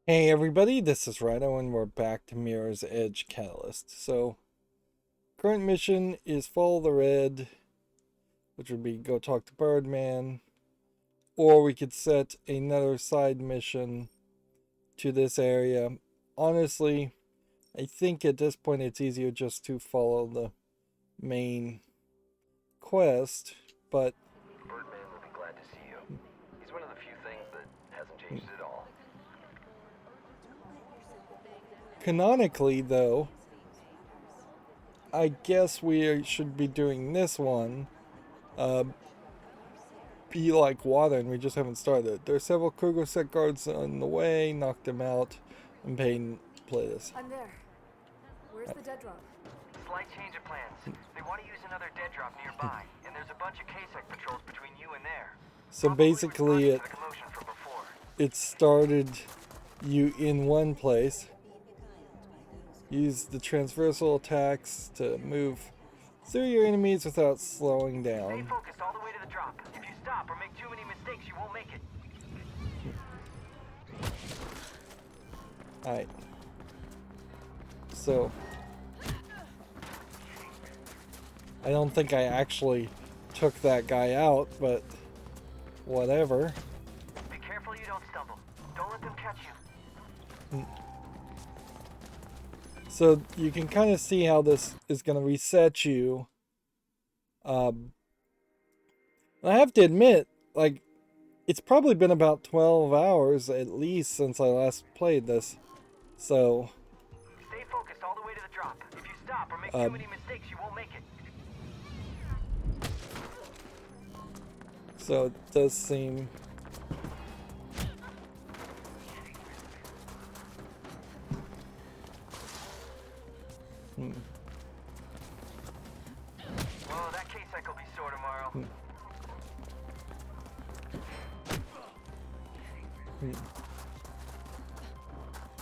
Hey everybody, this is Rydo and we're back to Mirror's Edge Catalyst. So, current mission is follow the red, which would be go talk to Birdman, or we could set another side mission to this area. Honestly, I think at this point it's easier just to follow the main quest, but Birdman will be glad to see you. He's one of the few things that hasn't changed at all. canonically though, I guess we should be doing this one. Be like water, and we just haven't started. There are several Kruger set guards on the way, knocked them out, and Payne play this. I'm there. Where's the dead drop? Slight change of plans. They want to use another dead drop nearby, and there's a bunch of KSEC patrols between you and there. So Probably basically responding to the commotion from before. it started you in one place. Use the transversal attacks to move through your enemies without slowing Stay down. focused all the way to the drop. If you stop or make too many mistakes, you won't make it. Alright. So I don't think I actually took that guy out, but whatever. Be careful you don't stumble. Don't let them catch you. So you can kind of see how this is going to reset you. I have to admit, like, it's probably been about 12 hours at least since I last played this. So, Stay focused all the way to the drop. If you stop or make too many mistakes, you won't make it. so it does seem... Well, that KSEC will be sore tomorrow.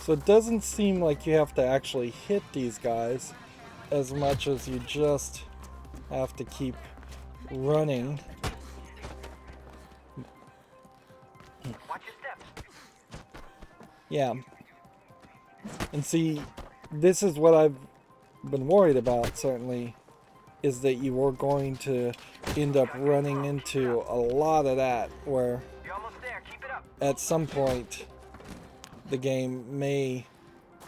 So it doesn't seem like you have to actually hit these guys as much as you just have to keep running. Watch your steps. Yeah. And see, this is what I've been worried about, certainly, is that you are going to end up running into a lot of that, where You're almost there. Keep it up. at some point the game may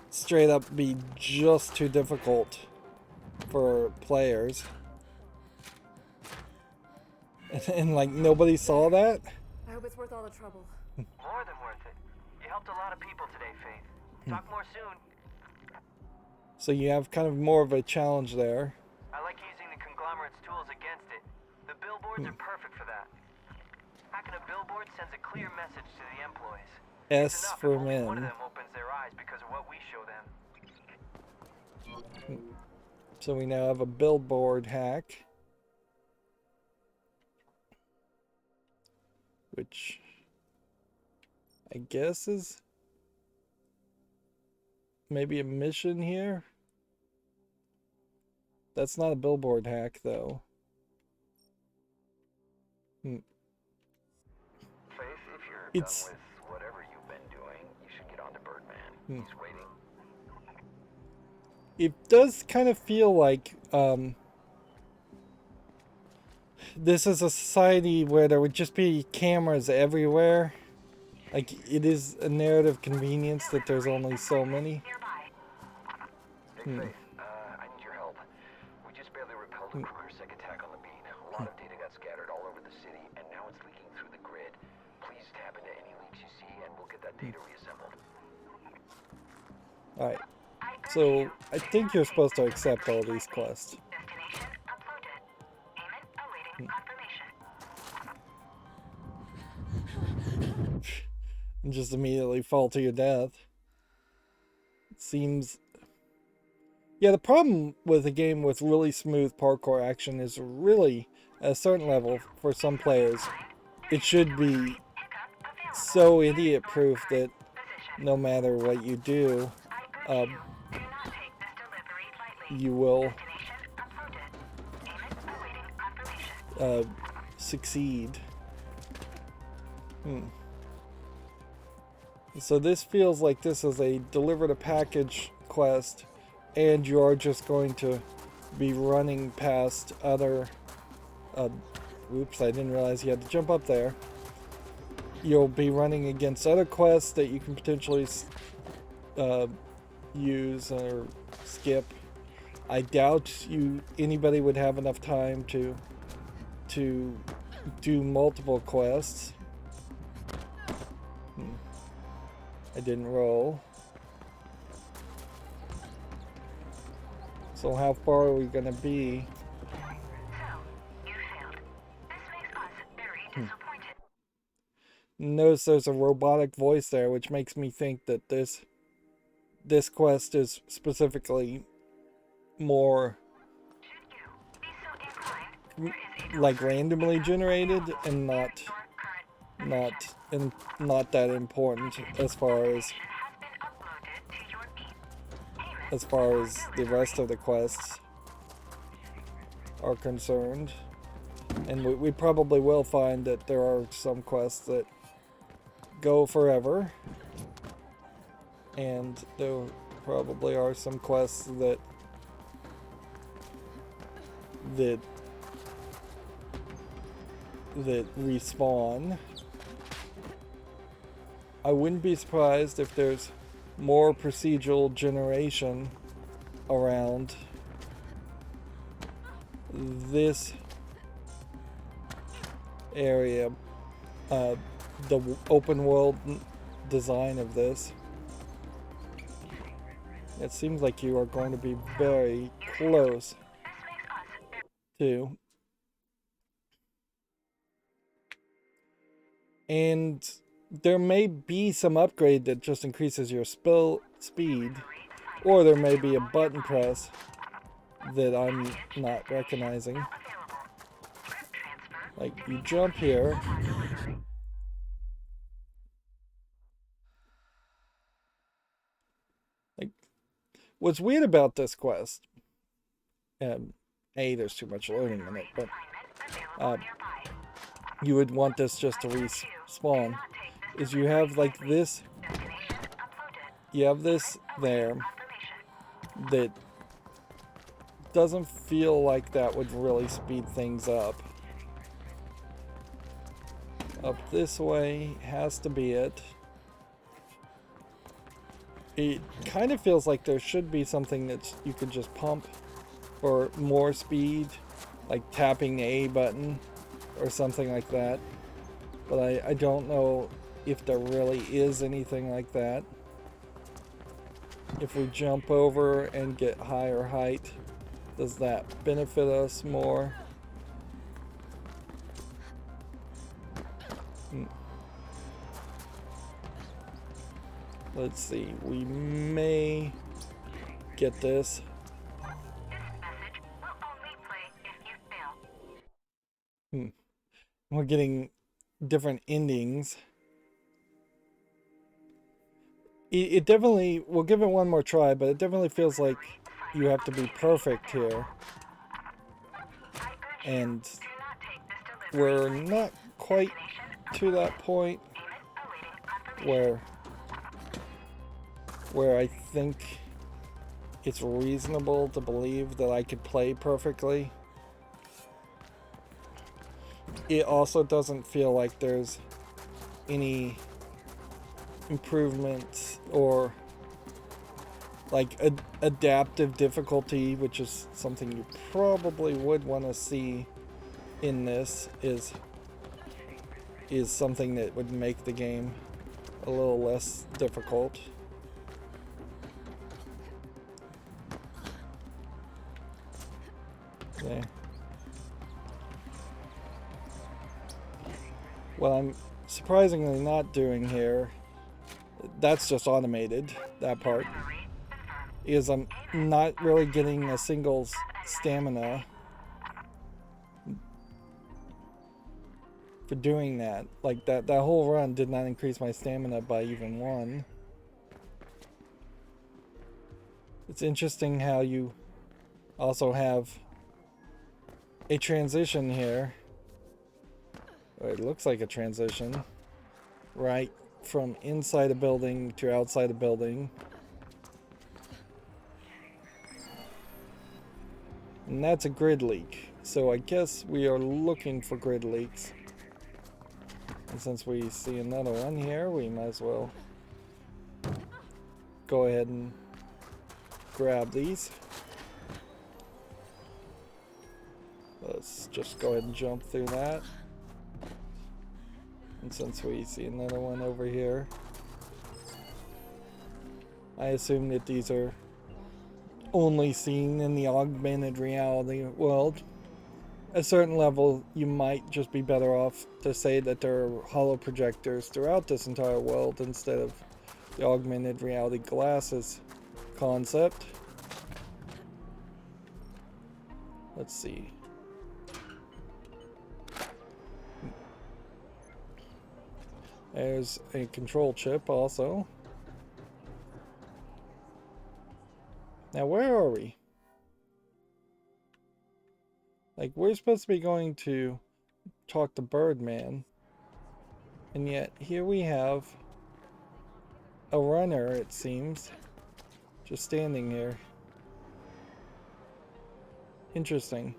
straight up be just too difficult for players. And like, nobody saw that? I hope it's worth all the trouble. More than worth it. You helped a lot of people today, Faith. Talk more soon. So you have kind of more of a challenge there. I like using the conglomerate's tools against it. The billboards are perfect for that. Hacking a billboard sends a clear message to the employees. It's S enough for if only one of men. them opens their eyes because of what we show them. So we now have a billboard hack, which I guess is maybe a mission here. That's not a billboard hack, though. Faith, if you're It's- done with whatever you've been doing, you should get on to Birdman. He's waiting. It does kind of feel like this is a society where there would just be cameras everywhere. Like, it is a narrative convenience that there's only so many. Hey, Faith, I need your help. We just barely repelled a Kruger-Sec attack on the beat. A lot of data got scattered all over the city, and now it's leaking through the grid. Please tap into any leaks you see, and we'll get that data reassembled. Alright. So, I think you're supposed to accept all these quests. Destination uploaded. Payment awaiting confirmation. And just immediately fall to your death. It seems... Yeah, the problem with a game with really smooth parkour action is really, at a certain level, for some players, it should be so idiot-proof that no matter what you do, Do not take this delivery lightly. you will Destination uploaded. Payment awaiting confirmation. succeed. So this feels like this is a deliver the package quest, and you are just going to be running past other... oops, I didn't realize you had to jump up there. You'll be running against other quests that you can potentially use or skip. I doubt anybody would have enough time to do multiple quests. I didn't roll. So how far are we gonna be? So, you failed. This makes us very disappointed. Notice there's a robotic voice there, which makes me think that this quest is specifically more Should you be so inclined, there is a like randomly generated and not that important as far as has been uploaded to your beat. Payment the rest of the quests are concerned. And we probably will find that there are some quests that go forever, and there probably are some quests that respawn. I wouldn't be surprised if there's more procedural generation around this area, the open world design of this. It seems like you are going to be very close to. And there may be some upgrade that just increases your speed, or there may be a button press that I'm not recognizing. Like, you jump here. Like, what's weird about this quest, there's too much loading in it, but you would want this just to respawn, is you have like this, you have this there that doesn't feel like that would really speed things up. Up this way has to be it. It kind of feels like there should be something that you could just pump for more speed, like tapping the A button or something like that. But I don't know if there really is anything like that. If we jump over and get higher height, does that benefit us more? Let's see, we may get this. This message will only play if you fail. We're getting different endings. It definitely, we'll give it one more try, but it definitely feels like you have to be perfect here. And we're not quite to that point where I think it's reasonable to believe that I could play perfectly. It also doesn't feel like there's any improvements or like adaptive difficulty, which is something you probably would want to see in this, is something that would make the game a little less difficult. Okay. What I'm surprisingly not doing here, that's just automated, that part, is I'm not really getting a single stamina for doing that. Like that whole run did not increase my stamina by even one. It's interesting how you also have a transition here. Or it looks like a transition right from inside a building to outside a building. And that's a grid leak. So I guess we are looking for grid leaks. And since we see another one here, we might as well go ahead and grab these. Let's just go ahead and jump through that. And since we see another one over here, I assume that these are only seen in the augmented reality world. At a certain level, you might just be better off to say that there are holo projectors throughout this entire world instead of the augmented reality glasses concept. Let's see. There's a control chip also. Now, where are we? Like, we're supposed to be going to talk to Birdman. And yet, here we have a runner, it seems, just standing here. Interesting.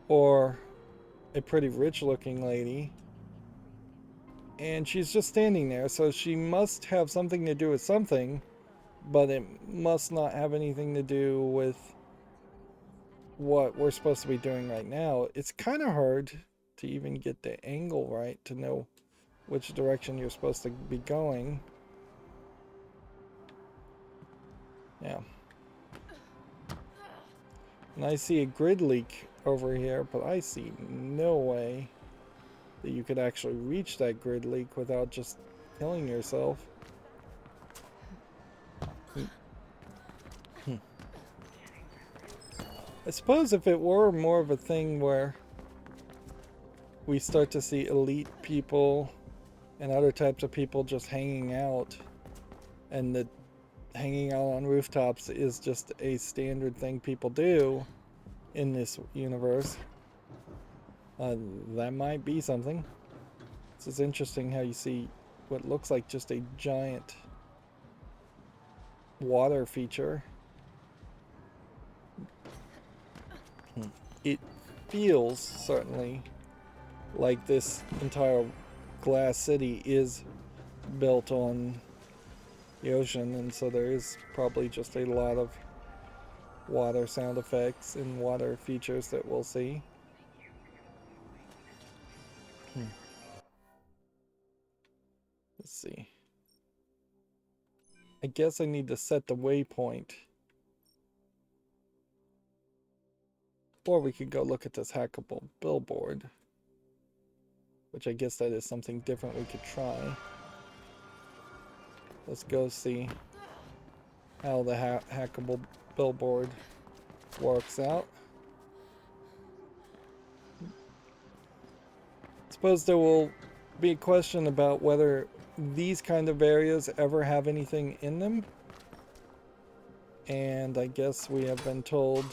Or a pretty rich-looking lady. And she's just standing there, so she must have something to do with something, but it must not have anything to do with what we're supposed to be doing right now. It's kind of hard to even get the angle right to know which direction you're supposed to be going. Yeah. And I see a grid leak over here, but I see no way that you could actually reach that grid leak without just killing yourself. I suppose if it were more of a thing where we start to see elite people and other types of people just hanging out, and that hanging out on rooftops is just a standard thing people do in this universe, that might be something. This is interesting how you see what looks like just a giant water feature. It feels certainly like this entire glass city is built on the ocean, and so there is probably just a lot of water sound effects and water features that we'll see. Let's see. I guess I need to set the waypoint. Or we could go look at this hackable billboard, which I guess that is something different we could try. Let's go see how the hackable billboard works out. Suppose there will be a question about whether these kind of areas ever have anything in them. And I guess we have been told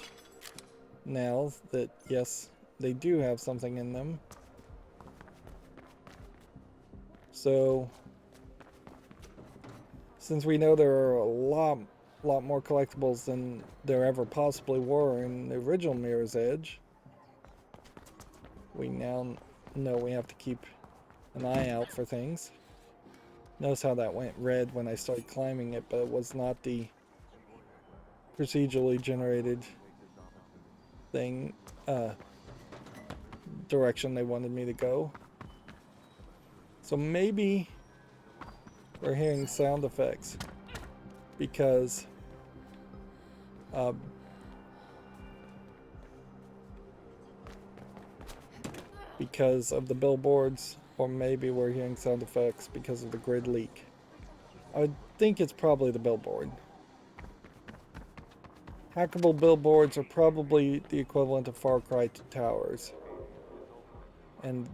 now that yes, they do have something in them. So since we know there are a lot more collectibles than there ever possibly were in the original Mirror's Edge, we now know we have to keep an eye out for things. Notice how that went red when I started climbing it, but it was not the procedurally generated thing, direction they wanted me to go. So maybe we're hearing sound effects because of the billboards, or maybe we're hearing sound effects because of the grid leak. I would think it's probably the billboard. Hackable billboards are probably the equivalent of Far Cry towers. And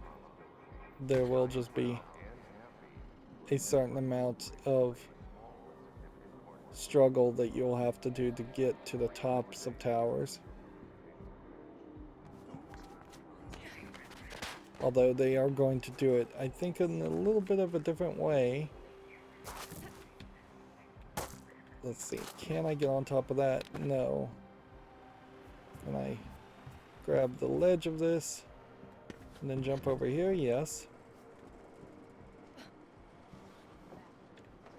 there will just be a certain amount of struggle that you'll have to do to get to the tops of towers. Although they are going to do it, I think, in a little bit of a different way. Let's see. Can I get on top of that? No. Can I grab the ledge of this and then jump over here? Yes.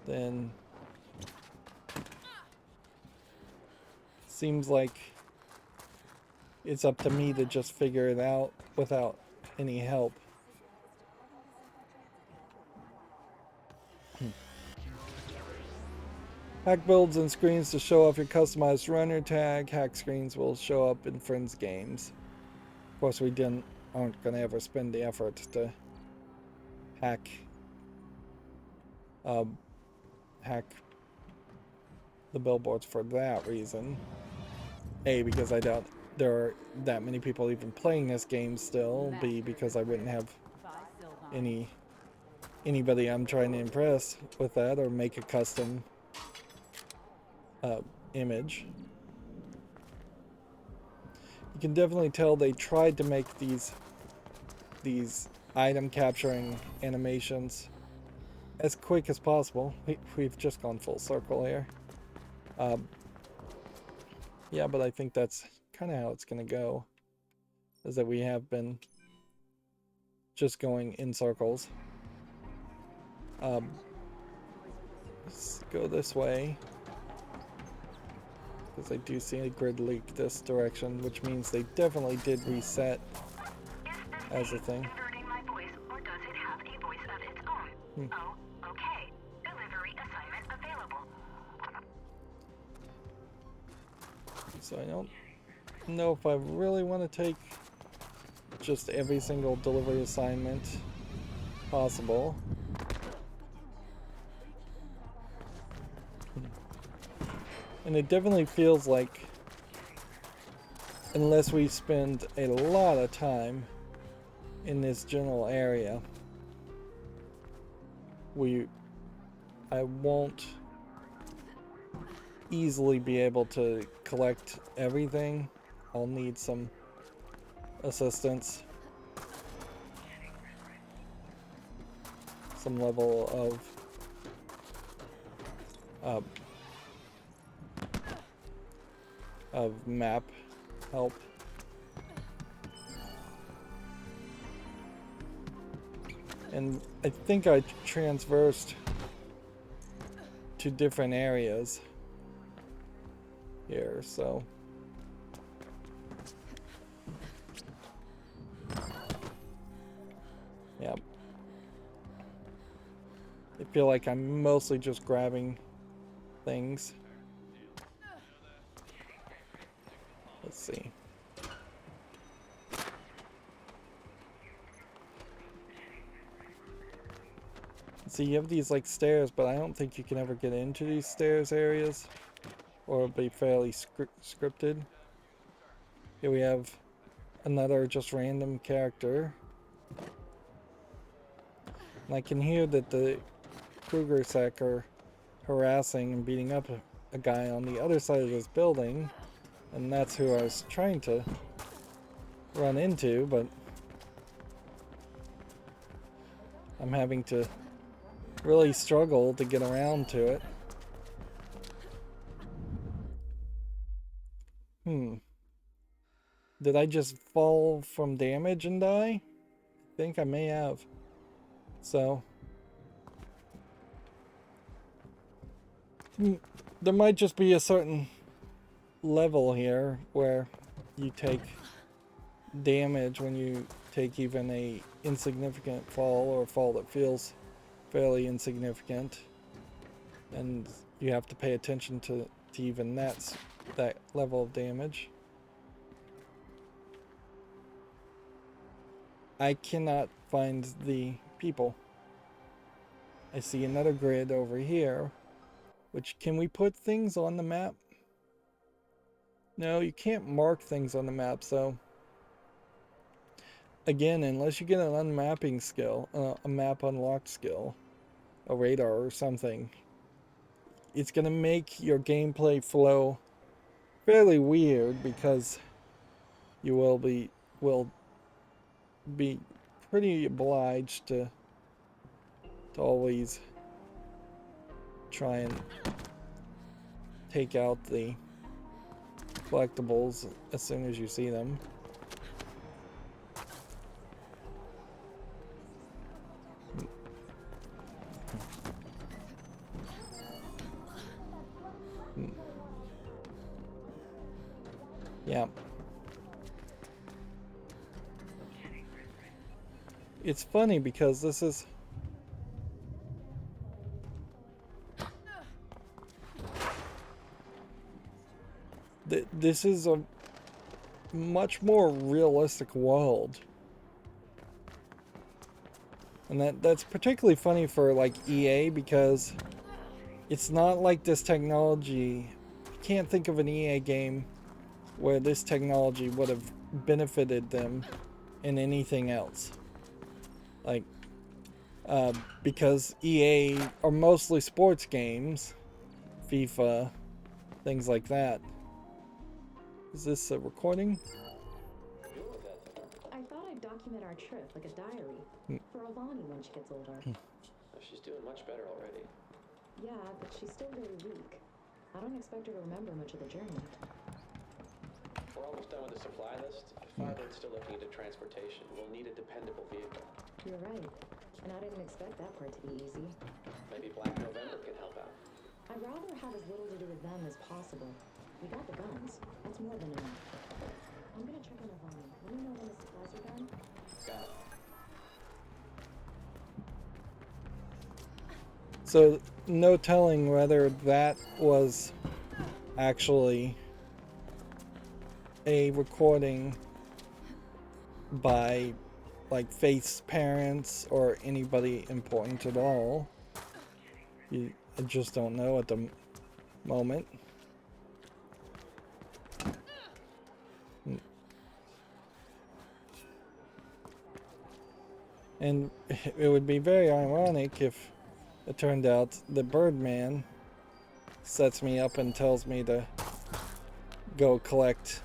Then seems like it's up to me to just figure it out without any help. Hack builds and screens to show off your customized runner tag. Hack screens will show up in friends' games. Of course, we aren't gonna ever spend the effort to hack hack the billboards for that reason. A, because I doubt there are that many people even playing this game still. B, because I wouldn't have anybody I'm trying to impress with that or make a custom image. You can definitely tell they tried to make these item capturing animations as quick as possible. We've just gone full circle here. Yeah, but I think that's kind of how it's going to go, is that we have been just going in circles. Let's go this way, because I do see a grid leak this direction, which means they definitely did reset as a thing. Inverting my voice, or does it have a voice of its own? Oh, okay. Delivery assignment available. So I don't know if I really want to take just every single delivery assignment possible. And it definitely feels like, unless we spend a lot of time in this general area, I won't easily be able to collect everything. I'll need some assistance, some level of map help. And I think I transversed to different areas here, so yeah. I feel like I'm mostly just grabbing things. Let's see. See, you have these like stairs, but I don't think you can ever get into these stairs areas, or it'll be fairly scripted. Here we have another just random character. And I can hear that the Kruger Sec are harassing and beating up a guy on the other side of this building, and that's who I was trying to run into, but I'm having to really struggle to get around to it. Did I just fall from damage and die? I think I may have. So there might just be a certain level here where you take damage when you take even a insignificant fall, or a fall that feels fairly insignificant, and you have to pay attention to even that level of damage. I cannot find the people. I see another grid over here, which, can we put things on the map? No, you can't mark things on the map, so again, unless you get an unmapping skill, a map unlocked skill, a radar or something, it's going to make your gameplay flow fairly weird, because you will be pretty obliged to always try and take out the collectibles as soon as you see them. Yeah. It's funny because this is this is a much more realistic world. And that's particularly funny for like EA because it's not like this technology. You can't think of an EA game where this technology would have benefited them in anything else. Like, because EA are mostly sports games, FIFA, things like that. Is this a recording? I thought I'd document our trip like a diary for Alani when she gets older. She's doing much better already. Yeah, but she's still very weak. I don't expect her to remember much of the journey. We're almost done with the supply list. If Firebird's still looking into transportation, we'll need a dependable vehicle. You're right. And I didn't expect that part to be easy. Maybe Black November can help out. I'd rather have as little to do with them as possible. We got the guns. That's more than enough. I'm gonna check on Alani. Let me know when the supplies are done. Got it. So, no telling whether that was actually a recording by like Faith's parents or anybody important at all. I just don't know at the moment. And it would be very ironic if it turned out the Birdman sets me up and tells me to go collect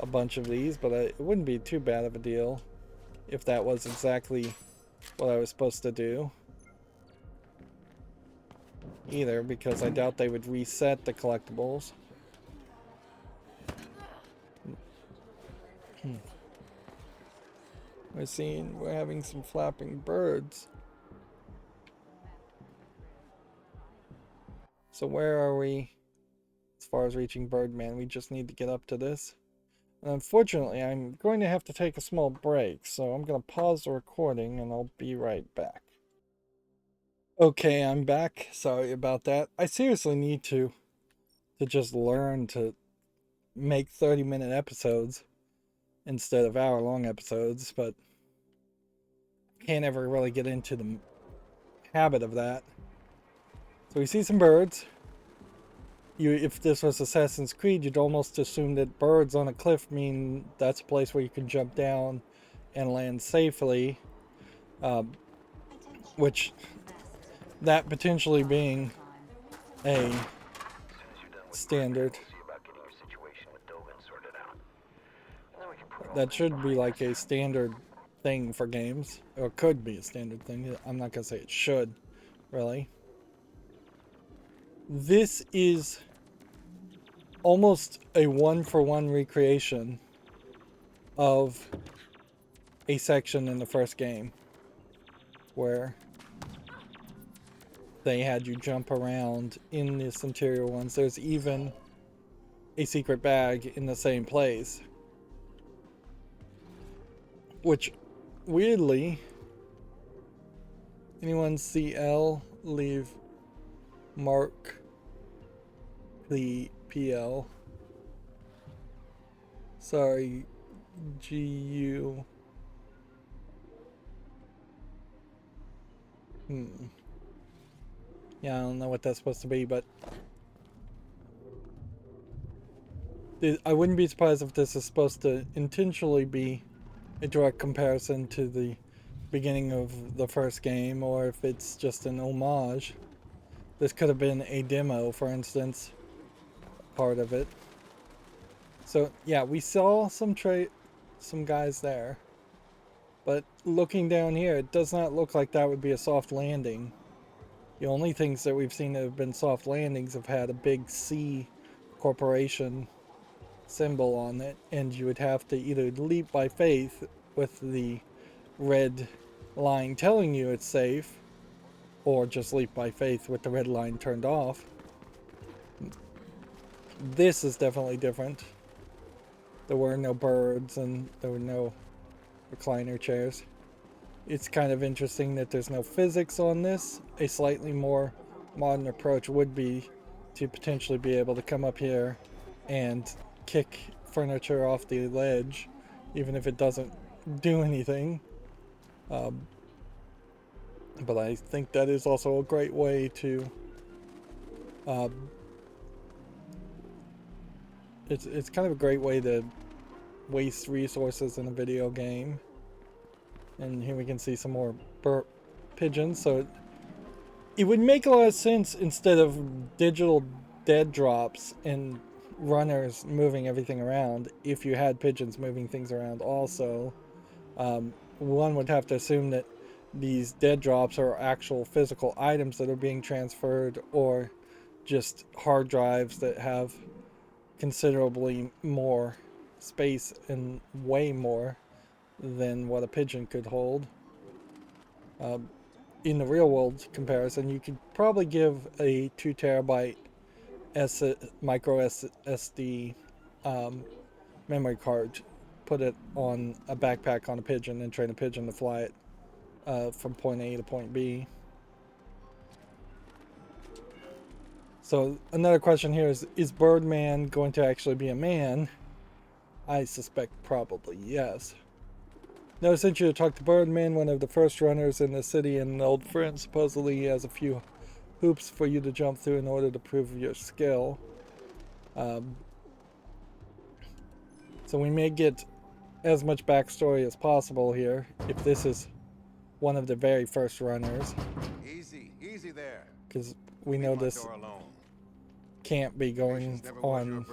a bunch of these, but it wouldn't be too bad of a deal if that was exactly what I was supposed to do either, because I doubt they would reset the collectibles. We're having some flapping birds. So where are we as far as reaching Birdman? We just need to get up to this. And unfortunately, I'm going to have to take a small break, so I'm going to pause the recording and I'll be right back. Okay, I'm back. Sorry about that. I seriously need to just learn to make 30-minute episodes instead of hour-long episodes, but can't ever really get into the habit of that. So we see some birds. If this was Assassin's Creed, you'd almost assume that birds on a cliff mean that's a place where you can jump down and land safely, which that potentially being a standard. That should be like a standard thing for games, or could be a standard thing. I'm not gonna say it should, really. This is almost a one-for-one recreation of a section in the first game where they had you jump around in this interior ones. There's even a secret bag in the same place, which weirdly, anyone see L leave mark the PL. Sorry, GU. Yeah, I don't know what that's supposed to be, but I wouldn't be surprised if this is supposed to intentionally be a direct comparison to the beginning of the first game, or if it's just an homage. This could have been a demo, for instance, part of it. So yeah, we saw some guys there, But looking down here, it does not look like that would be a soft landing. The only things that we've seen that have been soft landings have had a big C corporation symbol on it, and you would have to either leap by faith with the red line telling you it's safe, or just leap by faith with the red line turned off. This is definitely different. There were no birds and there were no recliner chairs. It's kind of interesting that there's no physics on this. A slightly more modern approach would be to potentially be able to come up here and kick furniture off the ledge, even if it doesn't do anything. But I think that is also a great way to it's kind of a great way to waste resources in a video game. And here we can see some more pigeons. So it would make a lot of sense, instead of digital dead drops and runners moving everything around, if you had pigeons moving things around also. One would have to assume that these dead drops are actual physical items that are being transferred, or just hard drives that have considerably more space and way more than what a pigeon could hold. In the real world comparison, you could probably give a 2 terabyte micro SD memory card, put it on a backpack on a pigeon, and train a pigeon to fly it from point A to point B. So another question here is Birdman going to actually be a man? I suspect probably yes. Now, since you talked to Birdman, one of the first runners in the city and an old friend. Supposedly he has a few hoops for you to jump through in order to prove your skill. So we may get as much backstory as possible here, if this is one of the very first runners. Easy there. Because we know this can't be going on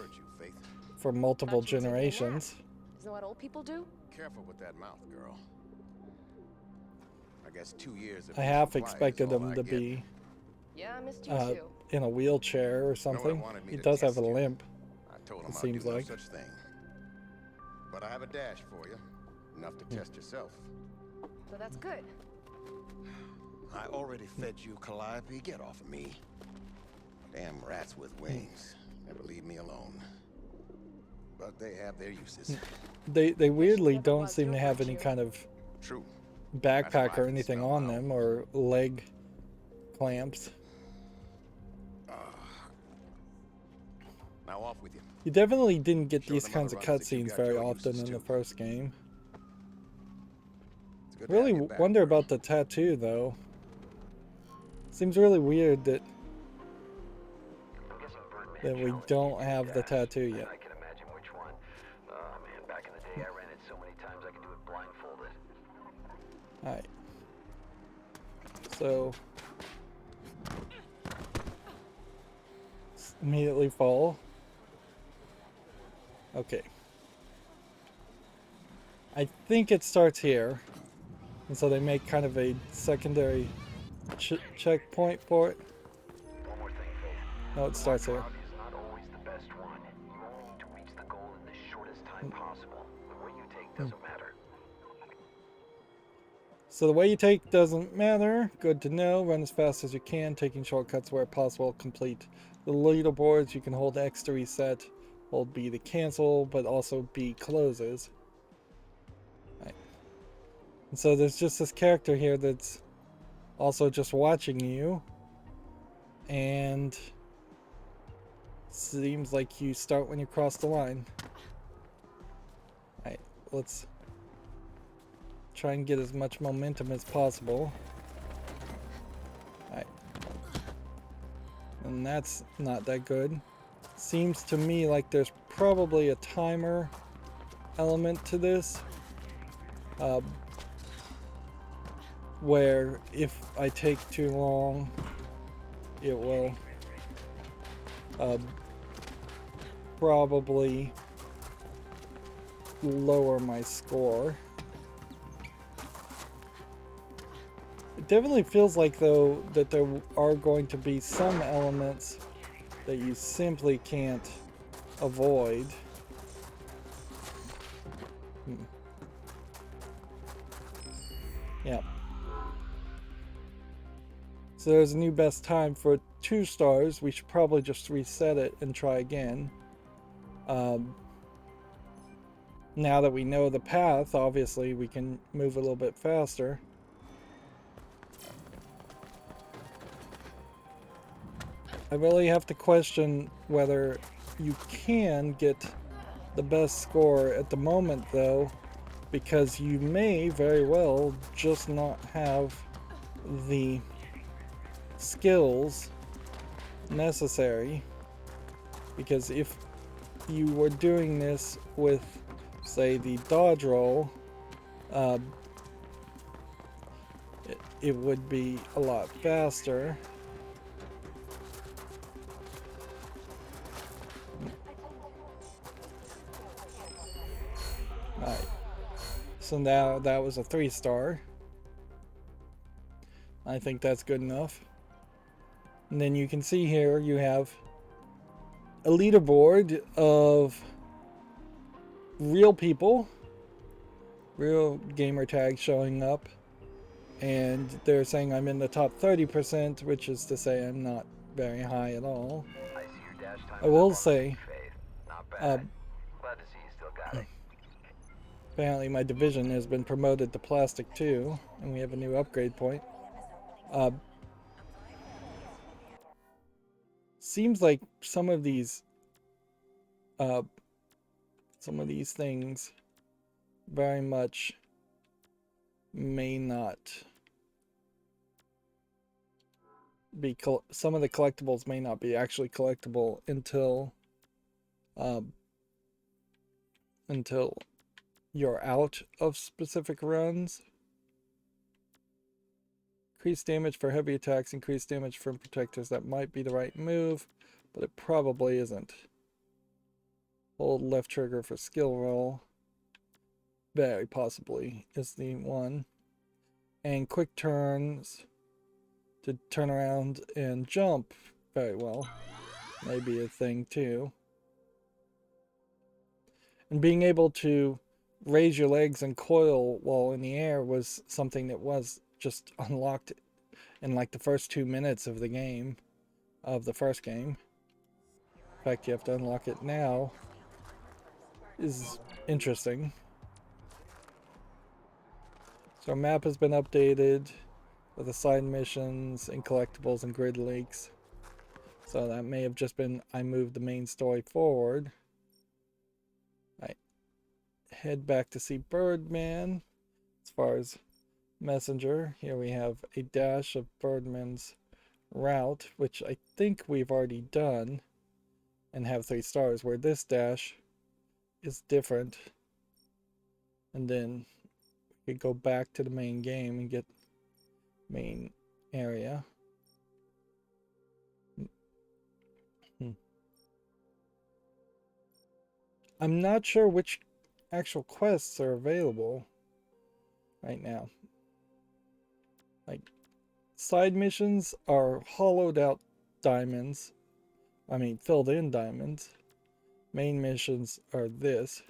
for multiple generations. Isn't that what old people do? Careful with that mouth, girl. I guess 2 years. I half expected him to be Yeah, I missed you too. in a wheelchair or something. He does have a limp. I told him It I'd seems do no like. such thing. But I have a dash for you, enough to test yourself. So that's good. I already fed you, Calliope. Get off of me. Damn rats with wings never leave me alone. But they have their uses. They weirdly don't seem to have any kind of True. backpack or anything on them, or leg clamps. Now off with you. You definitely didn't get Show these them kinds of other runners that you cutscenes got very your often uses in the too. first game. It's good to Really have you back, wonder girl. about the tattoo though. Seems really weird that I'm guessing Birdman we challenged don't you, have the tattoo yet. I can imagine which one. Man, back in the day I ran it so many times I could do it blindfolded. Alright. So immediately fall. Okay. I think it starts here. And so they make kind of a secondary checkpoint for it. One more thing, Faith. No, it starts here. Route is not always the best one. You only need to reach the goal in the shortest time possible. The way you take doesn't matter. So the way you take doesn't matter. Good to know. Run as fast as you can, taking shortcuts where possible. Complete the leaderboards. You can hold X to reset. Hold B to cancel, but also B closes. Right. And so there's just this character here that's also just watching you. And seems like you start when you cross the line. Alright, let's try and get as much momentum as possible. Alright. And that's not that good. Seems to me like there's probably a timer element to this. Where if I take too long, it will probably lower my score. It definitely feels like, though, that there are going to be some elements that you simply can't avoid. Yeah. So there's a new best time for 2 stars. We should probably just reset it and try again. Now that we know the path, obviously we can move a little bit faster. I really have to question whether you can get the best score at the moment, though, because you may very well just not have the skills necessary. Because if you were doing this with, say, the dodge roll, it would be a lot faster. Alright, so now that was a 3-star. I think that's good enough. And then you can see here you have a leaderboard of real people, real gamer tags showing up, and they're saying I'm in the top 30%, which is to say I'm not very high at all. I see your dash time I is will up on say, Faith. Not bad. Glad to see you still got it. apparently my division has been promoted to Plastic 2, and we have a new upgrade point. Seems like some of these things very much may not be some of the collectibles may not be actually collectible until you're out of specific runs. Increased damage for heavy attacks, increased damage from protectors. That might be the right move, but it probably isn't. Hold left trigger for skill roll. Very possibly is the one. And quick turns to turn around and jump very well. Maybe a thing too. And being able to raise your legs and coil while in the air was something that was just unlocked in like the first 2 minutes of the game, of the first game. In fact, you have to unlock it now. Is interesting. So our map has been updated with the side missions and collectibles and grid leaks. So that may have just been I moved the main story forward. I head back to see Birdman. As far as Messenger, here we have a dash of Birdman's route, which I think we've already done and have 3 stars, where this dash is different. And then we could go back to the main game and get main area. I'm not sure which actual quests are available right now. Like, side missions are hollowed out diamonds. I mean, filled in diamonds. Main missions are this.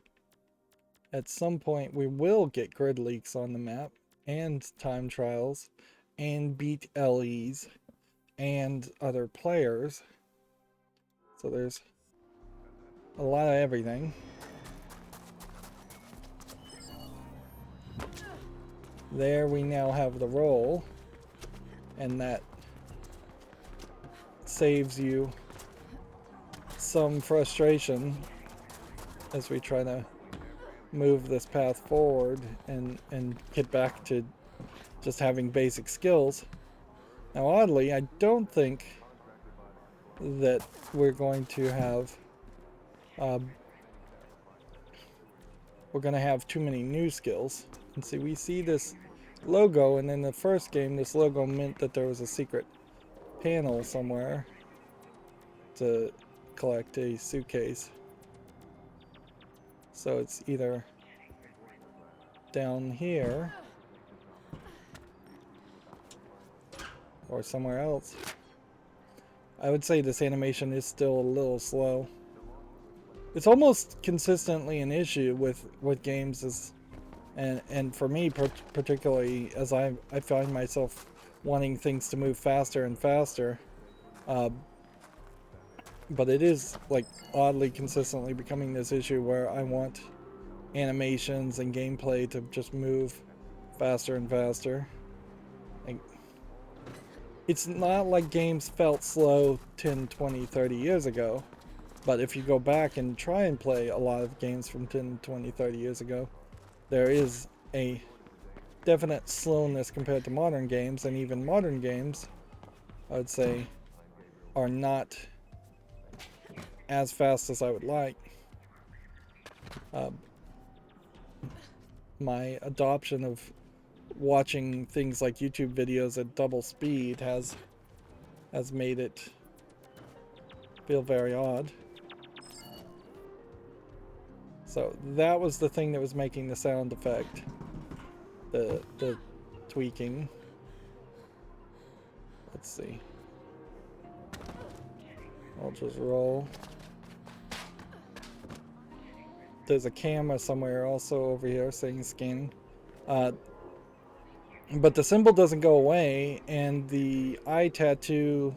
At some point, we will get grid leaks on the map, and time trials, and beat LEs, and other players. So there's a lot of everything. There we now have the roll, and that saves you some frustration as we try to move this path forward and get back to just having basic skills. Now oddly, I don't think that we're going to have too many new skills. And see, we see this logo, and in the first game this logo meant that there was a secret panel somewhere to collect a suitcase. So it's either down here or somewhere else. I would say this animation is still a little slow. It's almost consistently an issue with games, and for me particularly, as I find myself wanting things to move faster and faster. But it is like oddly consistently becoming this issue where I want animations and gameplay to just move faster and faster. Like, it's not like games felt slow 10, 20, 30 years ago, but if you go back and try and play a lot of games from 10, 20, 30 years ago, there is a definite slowness compared to modern games, and even modern games, I would say, are not as fast as I would like. My adoption of watching things like YouTube videos at double speed has made it feel very odd. So that was the thing that was making the sound effect, the tweaking. Let's see. I'll just roll. There's a camera somewhere also over here saying scanning. But the symbol doesn't go away, and the eye tattoo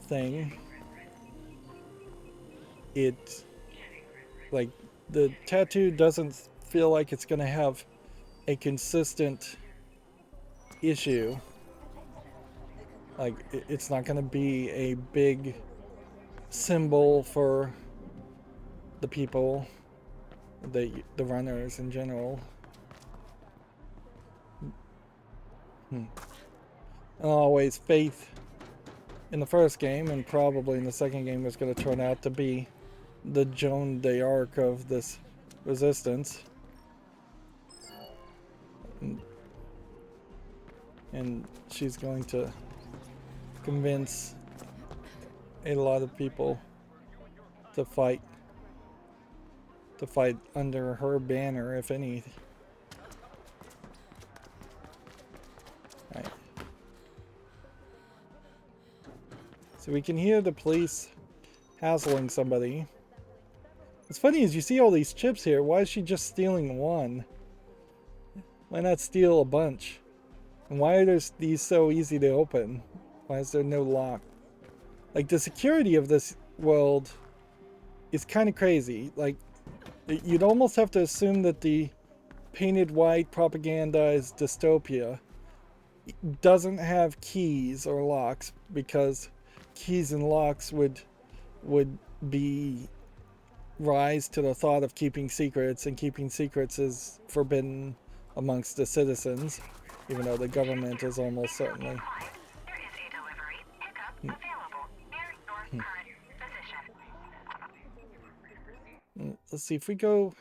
thing, it, like, the tattoo doesn't feel like it's gonna have a consistent issue. Like, it's not gonna be a big symbol for the people, the runners in general. Always faith in the first game, and probably in the second game, was going to turn out to be the Joan d'Arc of this resistance. And she's going to convince a lot of people to fight under her banner, if any. Right. So we can hear the police hassling somebody. What's funny is you see all these chips here. Why is she just stealing one? Why not steal a bunch? And why are these so easy to open? Why is there no lock? Like, the security of this world is kind of crazy. Like, you'd almost have to assume that the painted white propagandized dystopia doesn't have keys or locks, because keys and locks would be rise to the thought of keeping secrets, and keeping secrets is forbidden amongst the citizens, even though the government is almost certainly. There is a delivery pickup available near your current position. Let's see if we go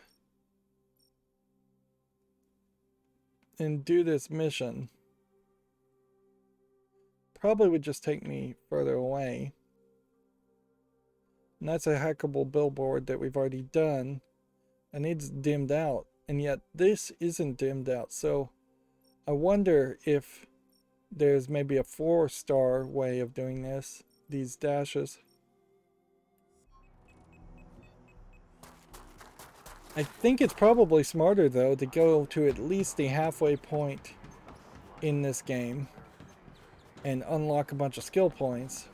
and do this mission. Probably would just take me further away. And that's a hackable billboard that we've already done, and it's dimmed out, and yet this isn't dimmed out. So I wonder if there's maybe a 4-star way of doing this, these dashes. I think it's probably smarter, though, to go to at least the halfway point in this game and unlock a bunch of skill points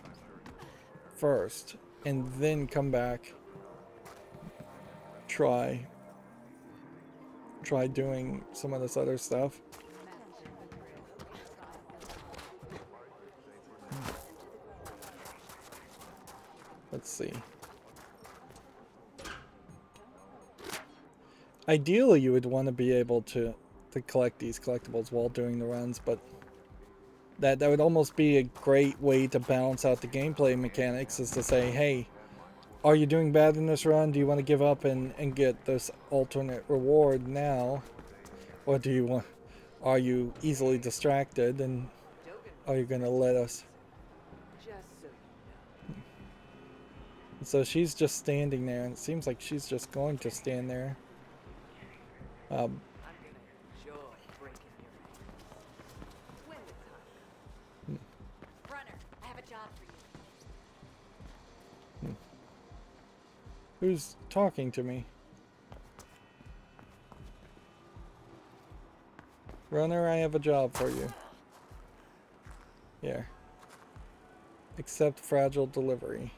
first, and then come back, try doing some of this other stuff. Let's see. Ideally, you would want to be able to collect these collectibles while doing the runs, but that would almost be a great way to balance out the gameplay mechanics, is to say, hey, are you doing bad in this run? Do you want to give up and get this alternate reward now? Or do you want, are you easily distracted, and are you going to let us? So she's just standing there, and it seems like she's just going to stand there. Who's talking to me? Runner, I have a job for you. Here. Accept fragile delivery.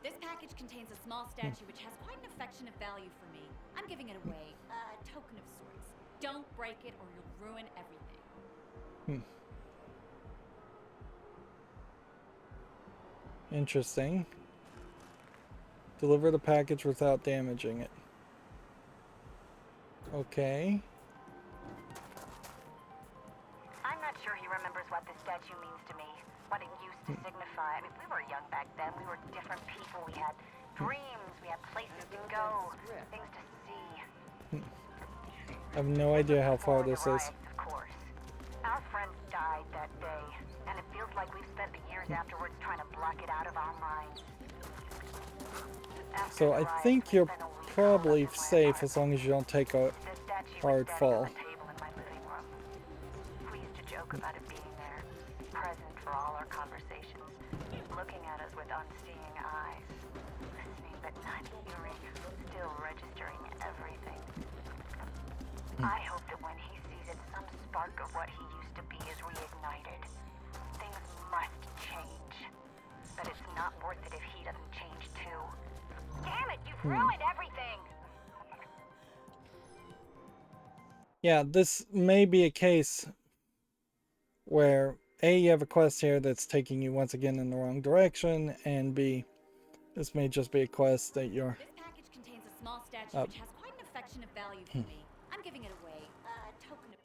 This package contains a small statue which has quite an affectionate value for me. I'm giving it away, a token of sorts. Don't break it or you'll ruin everything. Interesting. Deliver the package without damaging it. Okay. I'm not sure he remembers what this statue means to me, what it used to signify. I mean, we were young back then. We were different people. We had dreams. We had places to go, things to see. I have no idea how far Before this the is. riots, of course. Our friends died that day, and it feels like we've spent the years afterwards trying to block it out of our minds. After So the I riots, think we you're spent a week probably holed up in my safe as apartment. long as you don't take a The statue was hard standing fall. on the table in my living room. We used to joke about it being there, present for all our conversations, looking at us with unseeing eyes, listening but not hearing, still registering everything. I hope that when he sees it, some spark of what he used to be is reignited. Things must change. But it's not worth it if he doesn't change too. Damn it, you've ruined everything! Yeah, this may be a case where A, you have a quest here that's taking you once again in the wrong direction, and B, this may just be a quest that you're... This package contains a small statue which has quite an affectionate value for me. I'm giving it away, a token of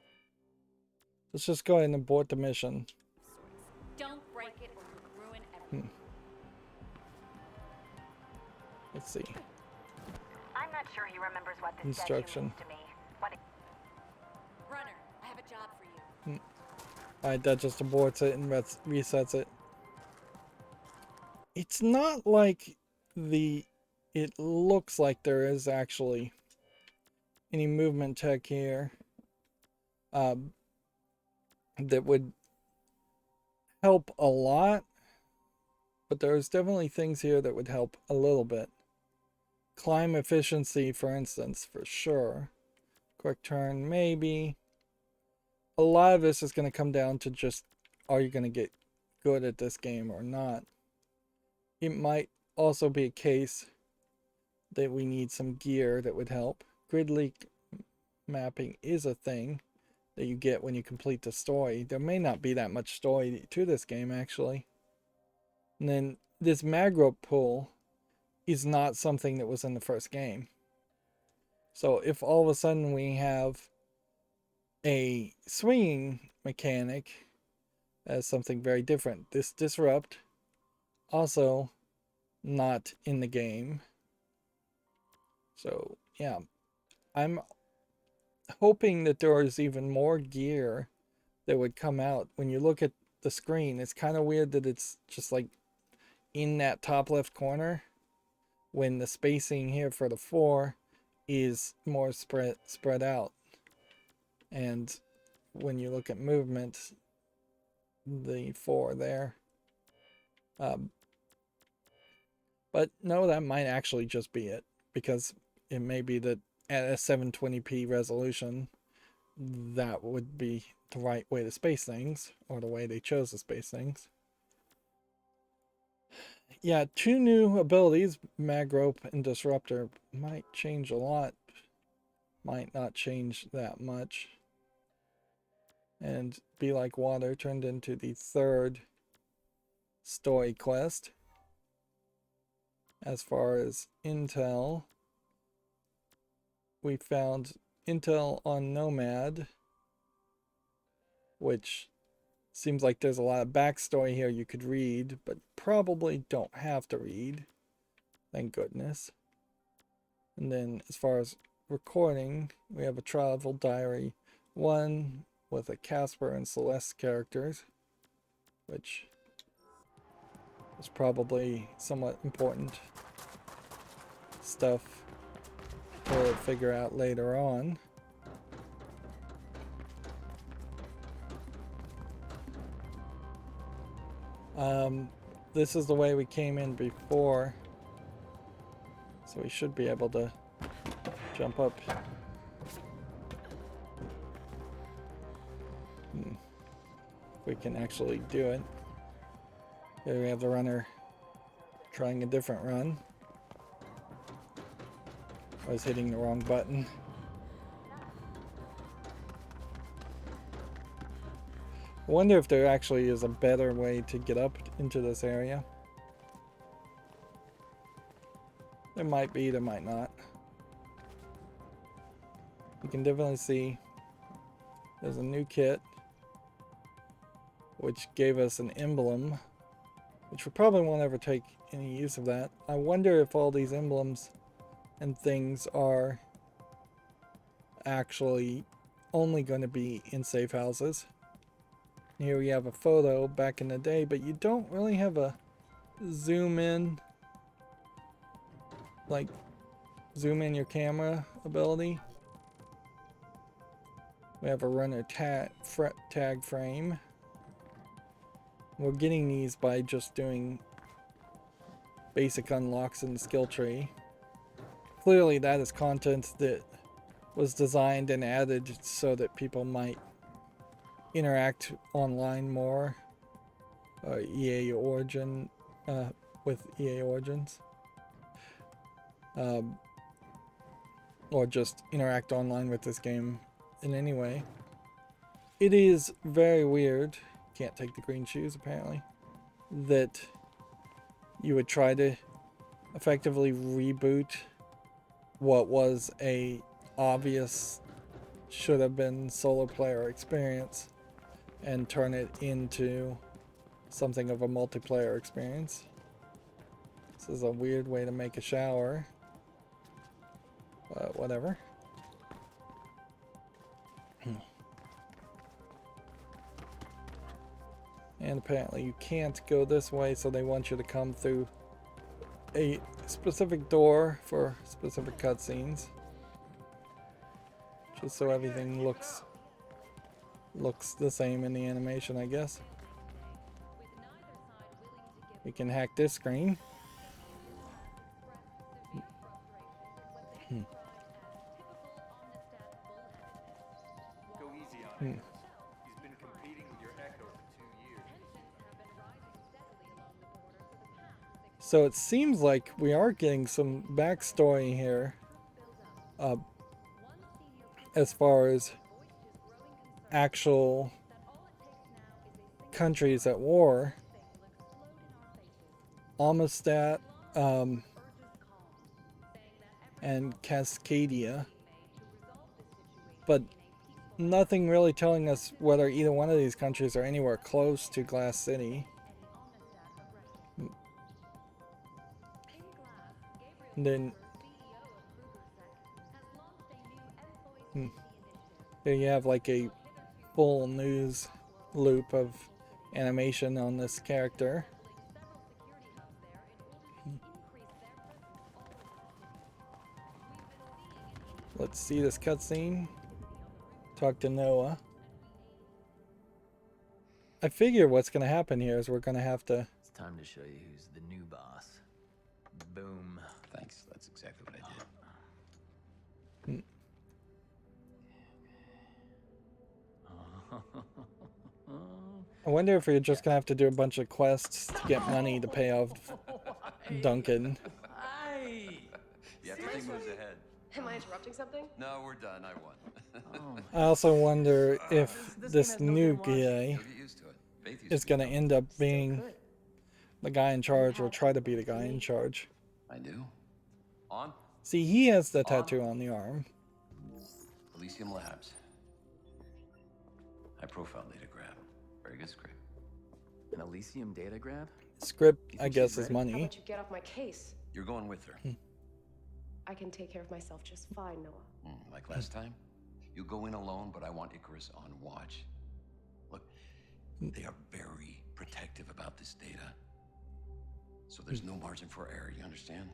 Let's just go ahead and abort the mission. sorts. Don't break it or you'll ruin everything. Let's see. I'm not sure he remembers what this Instruction. statue means to me. What it Runner, I have a job for you. Alright, that just aborts it and resets it. It's not like it looks like there is actually any movement tech here that would help a lot, but there's definitely things here that would help a little bit. Climb efficiency, for instance, for sure. Quick turn, maybe. A lot of this is going to come down to just, are you going to get good at this game or not? It might also be a case that we need some gear that would help. Grid leak mapping is a thing that you get when you complete the story. There may not be that much story to this game, actually. And then this magro pool is not something that was in the first game. So if all of a sudden we have a swinging mechanic as something very different, this disrupt also not in the game. So yeah, I'm hoping that there is even more gear that would come out. When you look at the screen, it's kind of weird that it's just like in that top left corner, when the spacing here for the 4 is more spread out. And when you look at movement, the 4 there. But no, that might actually just be it, because it may be that at a 720p resolution, that would be the right way to space things, or the way they chose to space things. Yeah, 2 new abilities, Mag Rope and Disruptor, might change a lot. Might not change that much. And Be Like Water turned into the 3rd story quest. As far as intel, we found intel on Nomad, which seems like there's a lot of backstory here you could read, but probably don't have to read. Thank goodness. And then as far as recording, we have a travel diary 1 with a Casper and Celeste characters, which is probably somewhat important stuff to figure out later on. This is the way we came in before. So we should be able to jump up. If we can actually do it. Here we have the runner trying a different run. I was hitting the wrong button. I wonder if there actually is a better way to get up into this area. There might be, there might not. You can definitely see there's a new kit which gave us an emblem, which we probably won't ever take any use of that. I wonder if all these emblems and things are actually only going to be in safe houses. Here we have a photo back in the day, but you don't really have a zoom in, like zoom in your camera ability. We have a runner tag frame. We're getting these by just doing basic unlocks in the skill tree. Clearly that is content that was designed and added so that people might interact online more. EA Origin, with EA Origins. Or just interact online with this game in any way. It is very weird, can't take the green shoes apparently, that you would try to effectively reboot what was a obvious should have been solo player experience and turn it into something of a multiplayer experience. This is a weird way to make a shower, but whatever. And apparently you can't go this way, so they want you to come through a specific door for specific cutscenes. Just so everything looks the same in the animation, I guess. We can hack this screen. Go easy on him. He's been competing with your Echo for 2 years. So it seems like we are getting some backstory here, as far as actual countries at war. Amistad, and Cascadia, but nothing really telling us whether either one of these countries are anywhere close to Glass City. And then there you have like a full news loop of animation on this character. Let's see this cutscene. Talk to Noah. I figure what's going to happen here is we're going to have to... It's time to show you who's the new boss. Boom. Thanks, that's exactly what I did. I wonder if we're just going to have to do a bunch of quests to get money to pay off Duncan. Yeah, everything moves ahead. Am I interrupting something? No, we're done. I won. I also wonder if this new guy You'll get used to it. Faith used is to going to end up being the guy in charge, or try to be the guy in charge. I do. On? See, he has the tattoo on the arm. Elysium Labs. High profile data grab. Very good script. An Elysium data grab? Script, I guess, is How money. about you get off my case? You're going with her. I can take care of myself just fine, Noah. Like last time? You go in alone, but I want Icarus on watch. Look, they are very protective about this data. So there's no margin for error, you understand?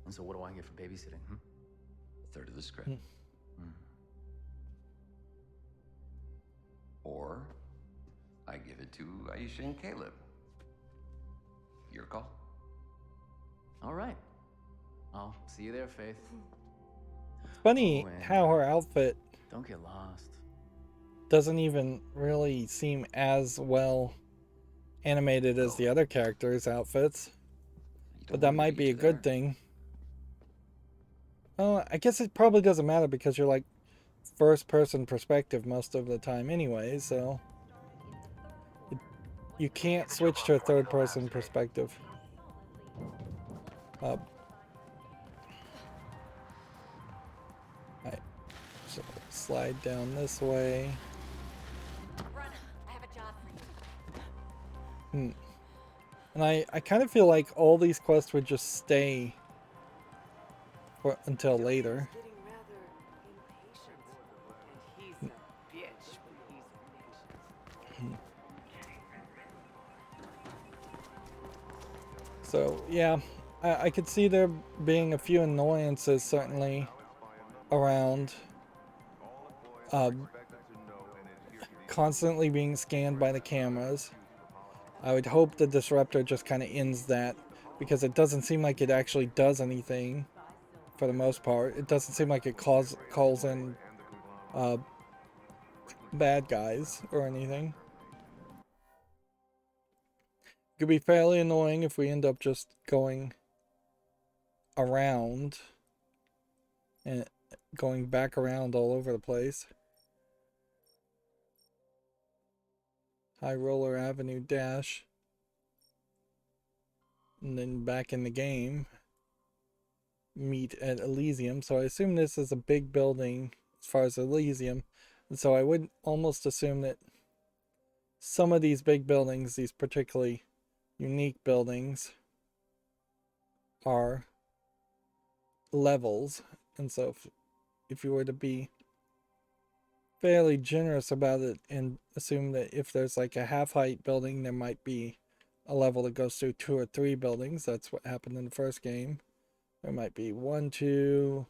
And so what do I get for babysitting? A third of the script. Or I give it to Aisha and Caleb. Your call. All right. I'll see you there, Faith. It's funny Oh, and how her outfit don't get lost. doesn't even really seem as well animated as the other characters' outfits. But that might be a good thing. Well, I guess it probably doesn't matter because you're like first person perspective most of the time anyway, so you can't switch to a third person perspective. Alright, so slide down this way. Run, I have a job for you. And I kind of feel like all these quests would just stay for, until later. Getting rather impatient, and he's a bitch when he's impatient. So yeah, I could see there being a few annoyances certainly around constantly being scanned by the cameras. I would hope the disruptor just kind of ends that, because it doesn't seem like it actually does anything for the most part. It doesn't seem like it calls in bad guys or anything. It could be fairly annoying if we end up just going around and going back around all over the place. High Roller Avenue dash. And then back in the game, meet at Elysium. So I assume this is a big building as far as Elysium. And so I would almost assume that some of these big buildings, these particularly unique buildings, are levels. And so if you were to be fairly generous about it and assume that if there's like a half-height building, there might be a level that goes through 2 or 3 buildings. That's what happened in the first game. There might be 1, 2,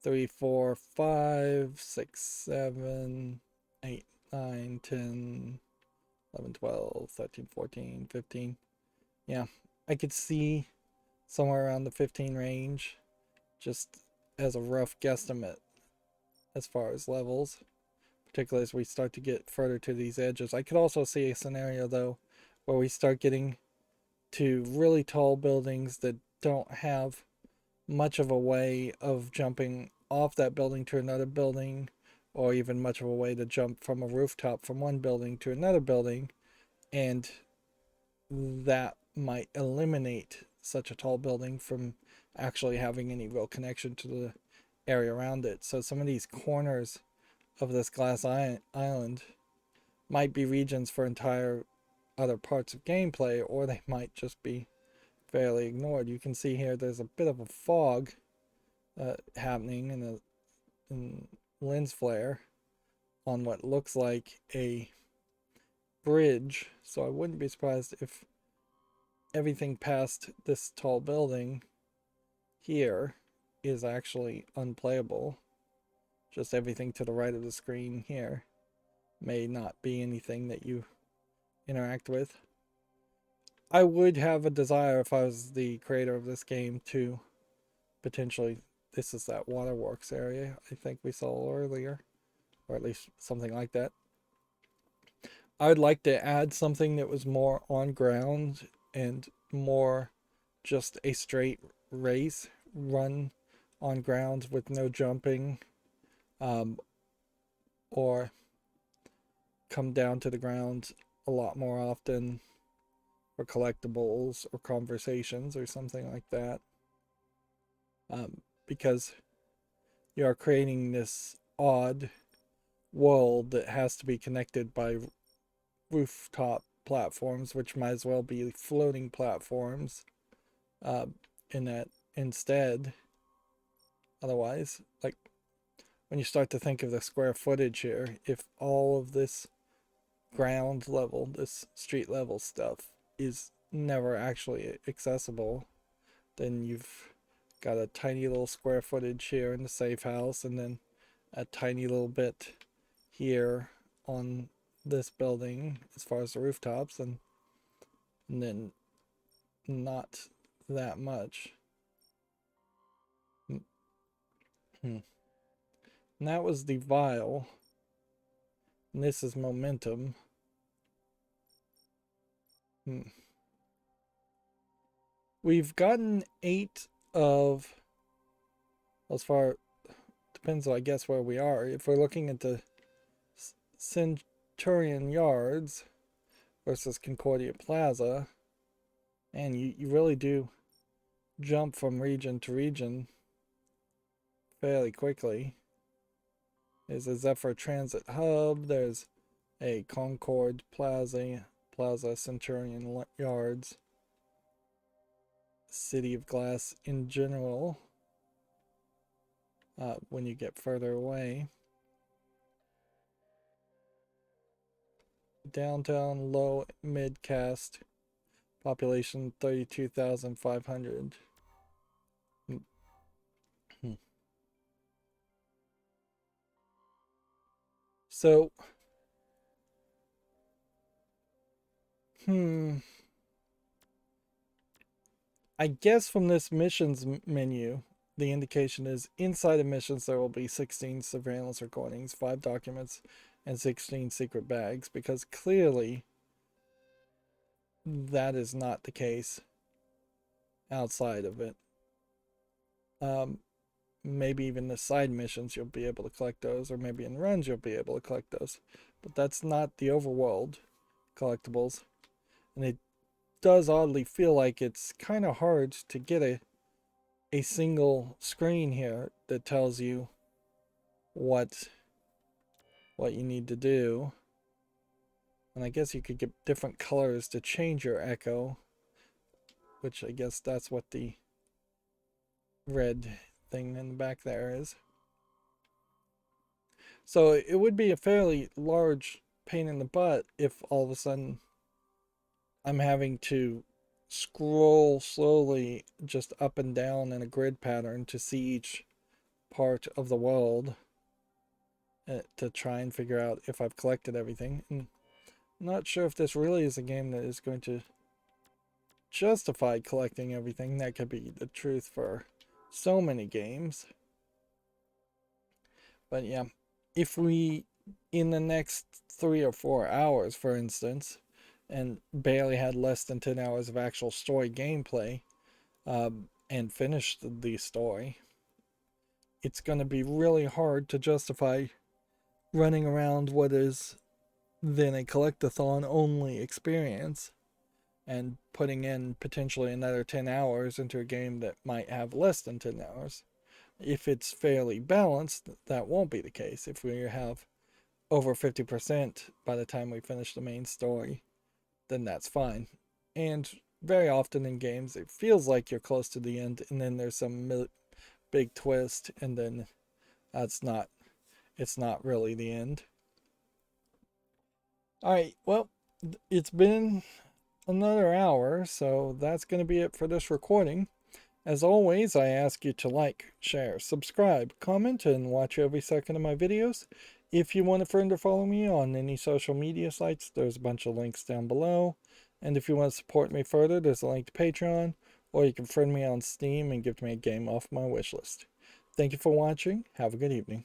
3, 4, 5, 6, 7, 8, 9, 10, 11, 12, 13, 14, 15. Yeah, I could see somewhere around the 15 range, just as a rough guesstimate as far as levels, particularly as we start to get further to these edges. I could also see a scenario though where we start getting to really tall buildings that don't have much of a way of jumping off that building to another building, or even much of a way to jump from a rooftop from one building to another building, and that might eliminate such a tall building from actually having any real connection to the area around it. So some of these corners of this glass island might be regions for entire other parts of gameplay, or they might just be fairly ignored. You can see here there's a bit of a fog happening in lens flare on what looks like a bridge, so I wouldn't be surprised if everything past this tall building here is actually unplayable. Just everything to the right of the screen here may not be anything that you interact with. I would have a desire, if I was the creator of this game, to potentially, this is that waterworks area I think we saw earlier, or at least something like that. I would like to add something that was more on ground and more just a straight race run on ground with no jumping, or come down to the ground a lot more often for collectibles or conversations or something like that, because you are creating this odd world that has to be connected by rooftop platforms, which might as well be floating platforms in that instead. Otherwise, like when you start to think of the square footage here, if all of this ground level, this street level stuff is never actually accessible, then you've got a tiny little square footage here in the safe house, and then a tiny little bit here on this building as far as the rooftops, and then not that much. And that was the vial. And this is momentum. We've gotten 8 of, as far, depends I guess where we are. If we're looking at the Centurion Yards versus Concordia Plaza, and you really do jump from region to region fairly quickly. There's a Zephyr Transit Hub, there's a Concord Plaza, Centurion Yards, City of Glass in general, when you get further away. Downtown, low, mid cast, population 32,500. So, I guess from this missions menu, the indication is inside of missions there will be 16 surveillance recordings, 5 documents, and 16 secret bags, because clearly that is not the case outside of it. Maybe even the side missions you'll be able to collect those, or maybe in runs you'll be able to collect those, but that's not the overworld collectibles. And it does oddly feel like it's kind of hard to get a single screen here that tells you what you need to do. And I guess you could get different colors to change your echo, which I guess that's what the red thing in the back there is. So it would be a fairly large pain in the butt if all of a sudden I'm having to scroll slowly just up and down in a grid pattern to see each part of the world, to try and figure out if I've collected everything. And I'm not sure if this really is a game that is going to justify collecting everything. That could be the truth for so many games. But yeah, if we, in the next 3 or 4 hours, for instance, and barely had less than 10 hours of actual story gameplay, and finished the story, it's going to be really hard to justify running around what is then a collectathon only experience and putting in potentially another 10 hours into a game that might have less than 10 hours. If it's fairly balanced, that won't be the case. If we have over 50% by the time we finish the main story, then that's fine. And very often in games, it feels like you're close to the end, and then there's some big twist, and then it's not really the end. Alright, well, it's been another hour, so that's going to be it for this recording. As always, I ask you to like, share, subscribe, comment, and watch every second of my videos. If you want a friend or follow me on any social media sites, there's a bunch of links down below. And if you want to support me further, there's a link to Patreon, or you can friend me on Steam and give me a game off my wishlist. Thank you for watching. Have a good evening.